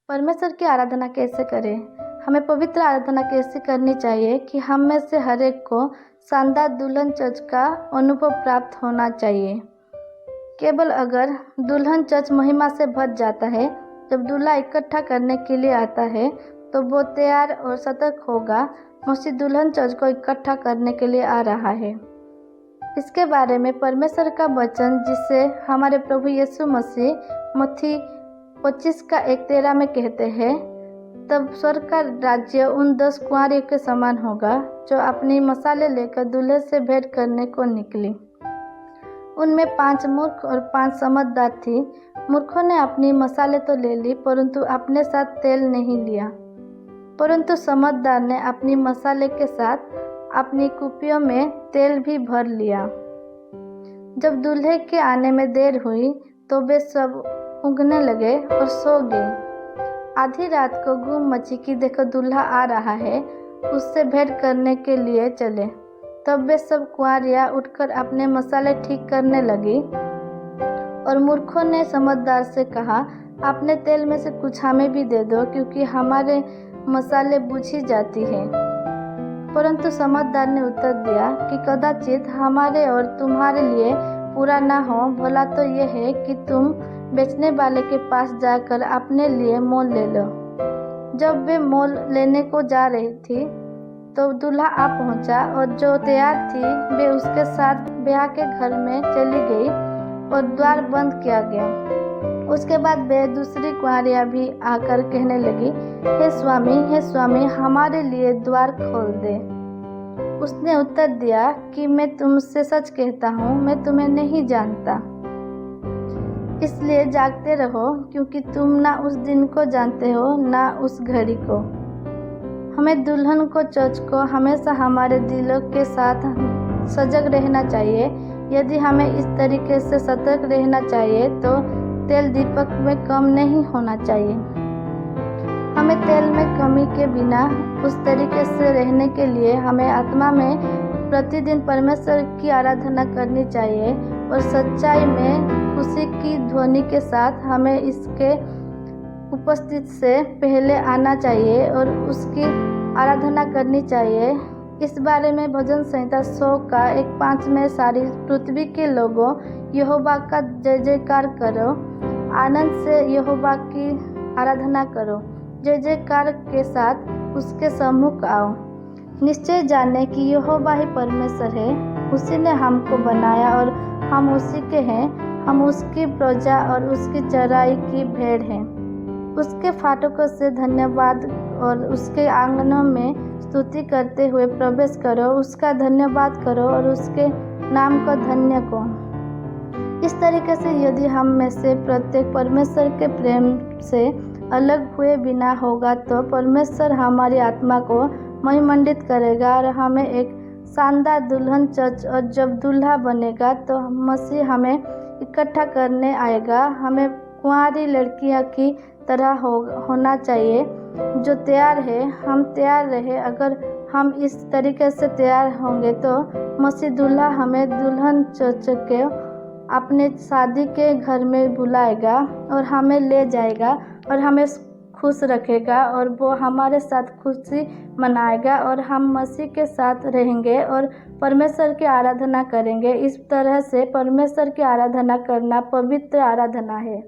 परमेश्वर की आराधना कैसे करें? हमें पवित्र आराधना कैसे करनी चाहिए कि हम में से हर एक को शानदार दुल्हन चर्च का अनुभव प्राप्त होना चाहिए। केवल अगर दुल्हन चर्च महिमा से भर जाता है, जब दूल्हा इकट्ठा करने के लिए आता है तो वो तैयार और सतर्क होगा। मसीह दुल्हन चर्च को इकट्ठा करने के लिए आ रहा है। इसके बारे में परमेश्वर का वचन, जिसे हमारे प्रभु यीशु मसीह मत्ती 25:1-13 में कहते हैं, तब स्वर्ग का राज्य उन 10 कुंवारियों के समान होगा जो अपनी मशालें लेकर दूल्हे से भेंट करने को निकली। उनमें 5 मूर्ख और 5 समझदार थी। मूर्खों ने अपनी मशालें तो ले ली, परंतु अपने साथ तेल नहीं लिया। परंतु समझदार ने अपनी मशाले के साथ अपनी कुपियों में तेल भी भर लिया। जब दूल्हे के आने में देर हुई तो वे सब ऊँघने लगे और सो गए। आधी रात को गुम मची कि देखो दूल्हा आ रहा है, उससे भेंट करने के लिए चले। तब वे सब कुंवारियाँ उठकर अपने मसाले ठीक करने लगी। और मूर्खों ने समझदार से कहा, अपने तेल में से कुछ हमें भी दे दो, क्योंकि हमारे मसाले बुझी जाती है। परंतु समझदार ने उत्तर दिया कि कदाचित हमारे और तुम्हारे लिए पूरा ना हो। भला तो यह है कि तुम बेचने वाले के पास जाकर अपने लिए मोल ले लो। जब वे मोल लेने को जा रही थी तो दूल्हा आ पहुंचा, और जो तैयार थी वे उसके साथ ब्याह के घर में चली गई और द्वार बंद किया गया। उसके बाद वे दूसरी कुंवारियाँ भी आकर कहने लगी, हे स्वामी, हमारे लिए द्वार खोल दे। उसने उत्तर दिया कि मैं तुमसे सच कहता हूँ, मैं तुम्हें नहीं जानता। इसलिए जागते रहो, क्योंकि तुम ना उस दिन को जानते हो ना उस घड़ी को। हमें दुल्हन को चर्च को हमेशा हमारे दिलों के साथ सजग रहना चाहिए। यदि हमें इस तरीके से सतर्क रहना चाहिए तो तेल दीपक में कम नहीं होना चाहिए। हमें तेल में कमी के बिना उस तरीके से रहने के लिए हमें आत्मा में प्रतिदिन परमेश्वर की आराधना करनी चाहिए और सच्चाई में खुशी की ध्वनि के साथ हमें इसके उपस्थित से पहले आना चाहिए और उसकी आराधना करनी चाहिए। इस बारे में भजन संहिता 100:5 में सारी पृथ्वी के लोगों, यहोवा का जय जयकार करो, आनंद से यहोवा की आराधना करो, जय जयकार के साथ उसके सम्मुख आओ। निश्चय जाने कि यहोवा ही परमेश्वर है, उसी ने हमको बनाया और हम उसी के हैं। हम उसकी प्रजा और उसकी चराई की भेड़ हैं। उसके फाटकों से धन्यवाद और उसके आंगनों में स्तुति करते हुए प्रवेश करो। उसका धन्यवाद करो और उसके नाम को धन्य को। इस तरीके से यदि हम में से प्रत्येक परमेश्वर के प्रेम से अलग हुए बिना होगा तो परमेश्वर हमारी आत्मा को महिमान्वित करेगा और हमें एक शानदार दुल्हन चर्च, और जब दूल्हा बनेगा तो मसीह हमें इकट्ठा करने आएगा। हमें कुंवारी लड़कियां की तरह होना चाहिए जो तैयार है। हम तैयार रहे। अगर हम इस तरीके से तैयार होंगे तो मसीह दूल्हा हमें दुल्हन चर्च के अपने शादी के घर में बुलाएगा और हमें ले जाएगा और हमें खुश रखेगा, और वो हमारे साथ खुशी मनाएगा और हम मसीह के साथ रहेंगे और परमेश्वर की आराधना करेंगे। इस तरह से परमेश्वर की आराधना करना पवित्र आराधना है।